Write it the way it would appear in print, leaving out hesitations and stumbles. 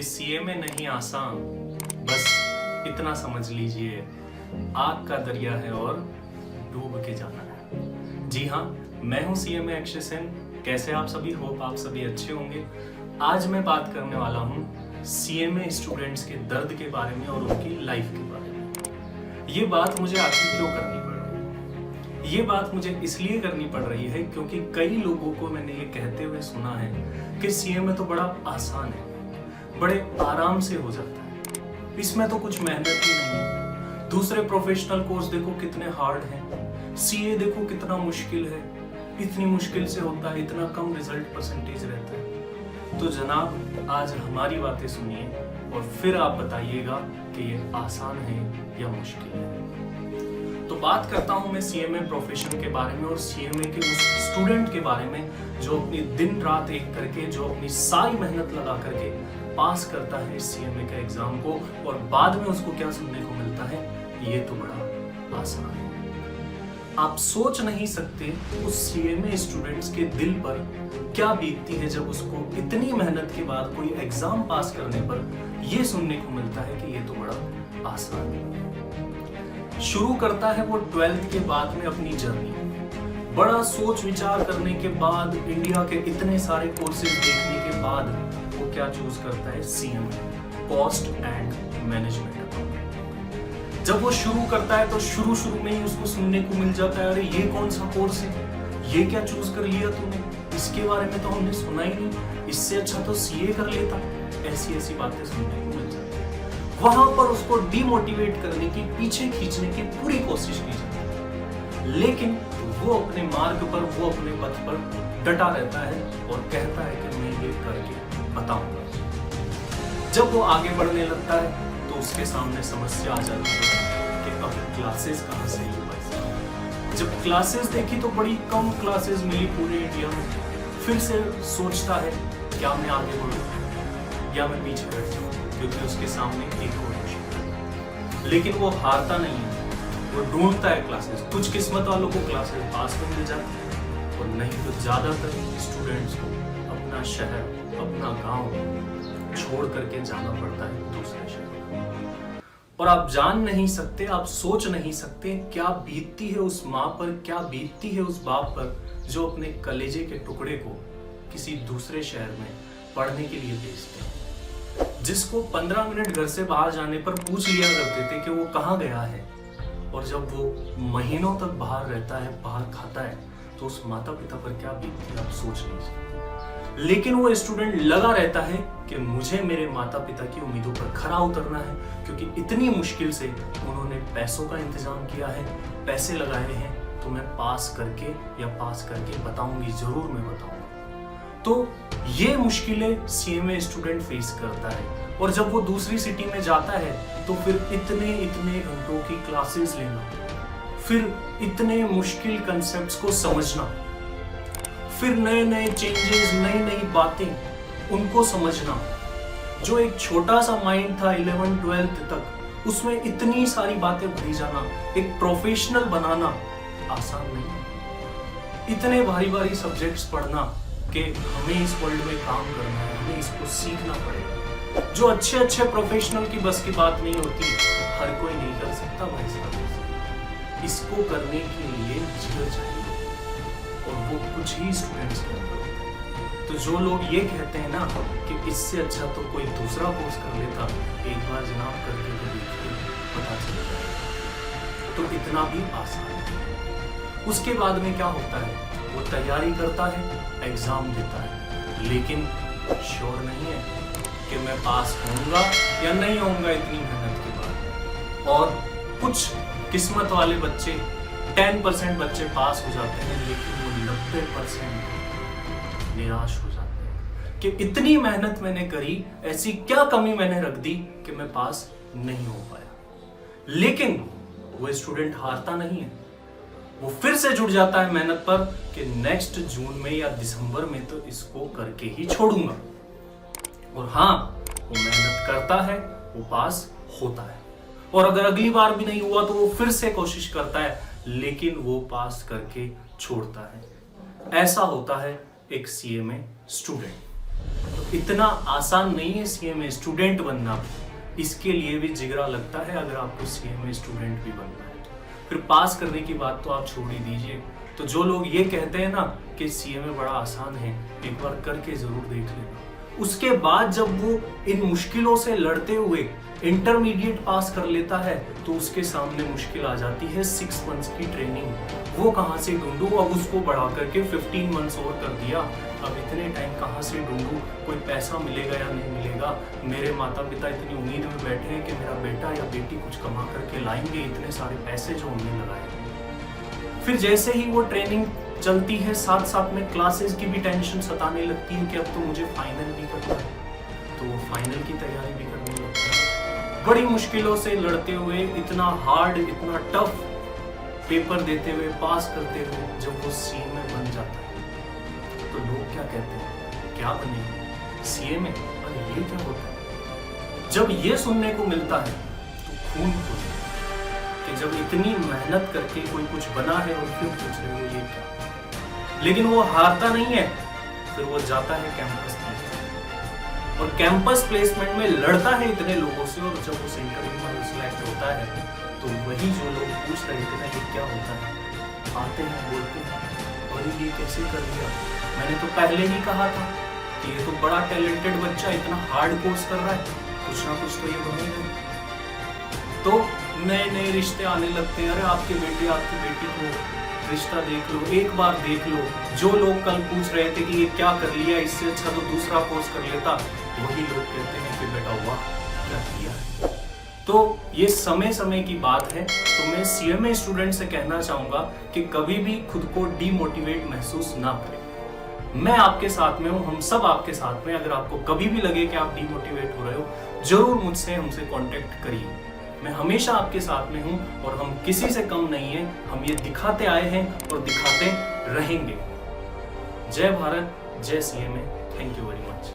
ये सीएमए नहीं आसान, बस इतना समझ लीजिए, आग का दरिया है और डूब के जाना है। जी हाँ, मैं हूँ सीएमए अक्षय सेन। कैसे आप सभी? होप आप सभी अच्छे होंगे। आज मैं बात करने वाला हूँ सीएमए स्टूडेंट्स के दर्द के बारे में और उनकी लाइफ के बारे में। ये बात मुझे आखिर क्यों करनी पड़ रही है? ये बात मुझे इसलिए करनी पड़ रही है क्योंकि कई लोगों को मैंने ये कहते हुए सुना है कि सीएमए तो बड़ा आसान है, बड़े आराम से हो जाता है, इसमें तो कुछ मेहनत ही नहीं है। दूसरे प्रोफेशनल कोर्स देखो कितने हार्ड हैं, सीए देखो कितना मुश्किल है, इतनी मुश्किल से होता है, इतना कम रिजल्ट परसेंटेज रहता है। तो जनाब, आज हमारी बातें सुनिए और फिर आप बताइएगा कि ये आसान है या मुश्किल है। तो बात करता हूं मैं सीएमए प्रोफेशन के बारे में और सीएमए के उस स्टूडेंट के बारे में जो अपनी दिन रात एक करके, जो अपनी सारी मेहनत लगा करके पास करता है इस सीएमए के एग्जाम को, और बाद में उसको क्या सुनने को मिलता है, ये तो बड़ा आसान है। आप सोच नहीं सकते उस सीएमए स्टूडेंट्स के दिल पर क्या बीतती है जब उसको इतनी मेहनत के बाद कोई एग्जाम पास करने पर यह सुनने को मिलता है कि ये तो बड़ा आसान है। शुरू करता है वो 12th के बाद में अपनी जर्नी। बड़ा सोच विचार करने के बाद, इंडिया के इतने सारे कोर्सेज देखने के बाद वो क्या चूज करता है? CMA, cost and management. जब वो शुरू करता है तो शुरू में ही उसको सुनने को मिल जाता है, अरे ये कौन सा कोर्स है, ये क्या चूज कर लिया तूने, इसके बारे में तो हमने सुना ही नहीं, इससे अच्छा तो सीए कर लेता। ऐसी बातें सुनने को मिल जाती है। वहां पर उसको डिमोटिवेट करने की, पीछे खींचने की पूरी कोशिश की जाती है, लेकिन वो अपने मार्ग पर, वो अपने पथ पर डटा रहता है और कहता है कि मैं ये करके बताऊंगा। जब वो आगे बढ़ने लगता है तो उसके सामने समस्या आ जाती है कि अब क्लासेस कहाँ से लूं भाई। जब क्लासेस देखी तो बड़ी कम क्लासेस मिली पूरे इंडिया में। फिर से सोचता है क्या मैं आगे बढ़ूं या मैं पीछे बैठ जाऊं, क्योंकि उसके सामने एक और ऑप्शन। लेकिन वो हारता नहीं है, वो ढूंढता है क्लासेस। कुछ किस्मत वालों को क्लासेस पास में मिल जाती है और नहीं तो ज्यादातर स्टूडेंट्स को अपना शहर, अपना गांव छोड़ करके जाना पड़ता है दूसरे शहर। और आप जान नहीं सकते, आप सोच नहीं सकते क्या बीतती है उस माँ पर, क्या बीतती है उस बाप पर जो अपने कलेजे के टुकड़े को किसी दूसरे शहर में पढ़ने के लिए भेजते हैं, जिसको 15 मिनट घर से बाहर जाने पर पूछ लिया करते थे कि वो कहाँ गया है, और जब वो महीनों तक बाहर रहता है, बाहर खाता है, तो उस माता पिता पर क्या बीतती है आप सोच नहीं सकते। लेकिन वो स्टूडेंट लगा रहता है कि मुझे मेरे माता पिता की उम्मीदों पर खरा उतरना है, क्योंकि इतनी मुश्किल से उन्होंने पैसों का इंतजाम किया है, पैसे लगाए हैं, तो मैं पास करके बताऊंगी, जरूर मैं बताऊंगा। तो ये मुश्किलें सीएमए स्टूडेंट फेस करता है। और जब वो दूसरी सिटी में जाता है तो फिर इतने घंटों की क्लासेस लेना, फिर इतने मुश्किल कंसेप्ट्स को समझना, फिर नए चेंजेस, नई बातें उनको समझना। जो एक छोटा सा माइंड था 11th 12th तक, उसमें इतनी सारी बातें भरी जाना, एक प्रोफेशनल बनाना आसान नहीं है। इतने भारी सब्जेक्ट्स पढ़ना कि हमें इस वर्ल्ड में काम करना है, हमें इसको सीखना पड़ेगा। जो अच्छे प्रोफेशनल की बस की बात नहीं होती, हर कोई नहीं कर सकता भाई साहब। इसको करने के लिए जिगर चाहिए, और वो कुछ ही स्टूडेंट्स के अंदर होते हैं। तो जो लोग ये कहते हैं ना कि इससे अच्छा तो कोई दूसरा कोर्स कर लेता, एक बार जनाब करके तो देखिए, पता चलेगा। तो इतना भी आसान है। उसके बाद में क्या होता है, वो तैयारी करता है, एग्जाम देता है, लेकिन श्योर नहीं है कि मैं पास होऊंगा या नहीं होऊंगा इतनी मेहनत के बाद। और कुछ किस्मत वाले बच्चे, 10% बच्चे पास हो जाते हैं, लेकिन वो 90% निराश हो जाते हैं कि इतनी मेहनत मैंने करी, ऐसी क्या कमी मैंने रख दी कि मैं पास नहीं हो पाया। लेकिन वो स्टूडेंट हारता नहीं है, वो फिर से जुड़ जाता है मेहनत पर कि नेक्स्ट जून में या दिसंबर में तो इसको करके ही छोड़ूंगा। और हाँ, वो मेहनत करता है, वो पास होता है। और अगर अगली बार भी नहीं हुआ तो वो फिर से कोशिश करता है, लेकिन वो पास करके छोड़ता है। ऐसा होता है एक सीएमए स्टूडेंट। इतना आसान नहीं है सीएमए स्टूडेंट बनना। इसके लिए भी जिगरा लगता है अगर आपको सीएमए स्टूडेंट भी बनना है। फिर पास करने की बात तो आप छोड़ ही दीजिए। तो जो लोग ये कहते हैं ना कि सीएमए बड़ा आसान है, एक बार करके जरूर देख लेना। उसके बाद जब वो इन मुश्किलों से लड़ते हुए इंटरमीडिएट पास कर लेता है तो उसके सामने मुश्किल आ जाती है 6 मंथ्स की ट्रेनिंग। वो कहाँ से ढूंढूं? अब उसको बढ़ा करके 15 मंथ्स और कर दिया। अब इतने टाइम कहाँ से ढूंढूं? कोई पैसा मिलेगा या नहीं मिलेगा? मेरे माता पिता इतनी उम्मीद में बैठे हैं कि मेरा बेटा या बेटी कुछ कमा करके लाएंगे, इतने सारे पैसे जो हमने लगाए। फिर जैसे ही वो ट्रेनिंग चलती है, साथ साथ में क्लासेस की भी टेंशन सताने लगती है कि अब तो मुझे फाइनल भी करना है, तो वो फाइनल की तैयारी भी करने लगता है। बड़ी मुश्किलों से लड़ते हुए, इतना हार्ड, इतना टफ पेपर देते हुए, पास करते हुए जब वो सीएमए बन जाता है तो लोग क्या कहते हैं, क्या बनेगा सीएमए? अरे ये क्या होता है? जब ये सुनने को मिलता है तो खून खोलता है कि जब इतनी मेहनत करके कोई कुछ बना है और फिर पूछ रहे हो ये क्या। लेकिन वो हारता नहीं है, फिर वो जाता है कैंपस प्लेसमेंट और कैंपस प्लेसमेंट में लड़ता है इतने लोगों से। और जब उस इंटरव्यू में सिलेक्ट होता है तो वही जो लोग पूछ रहे थे ना ये क्या होता है, आते हैं बोलते हैं और ये कैसे कर लिया, मैंने तो पहले ही कहा था कि ये तो बड़ा टैलेंटेड बच्चा इतना हार्ड कोर्स कर रहा है, कुछ ना कुछ तो ये बनेगा। तो नए नए रिश्ते आने लगते हैं। अरे आपके बेटे आपकी बेटी को रिश्ता देख लो, एक बार देख लो। जो लोग कल पूछ रहे थे कि ये क्या कर लिया, इससे अच्छा तो दूसरा कोर्स कर लेता, वही लोग कहते हैं कि बेटा वाह क्या किया है। तो ये समय समय की बात है। तो मैं सीएमए स्टूडेंट से कहना चाहूंगा कि कभी भी खुद को डीमोटिवेट महसूस ना करें। मैं आपके साथ में हूं, हम सब आपके साथ में। अगर आपको कभी भी लगे कि आप डीमोटिवेट हो रहे हो, जरूर हमसे कांटेक्ट करिए। मैं हमेशा आपके साथ में हूं और हम किसी से कम नहीं है। हम ये दिखाते आए हैं और दिखाते रहेंगे। जय भारत, जय CMA. Thank you very much.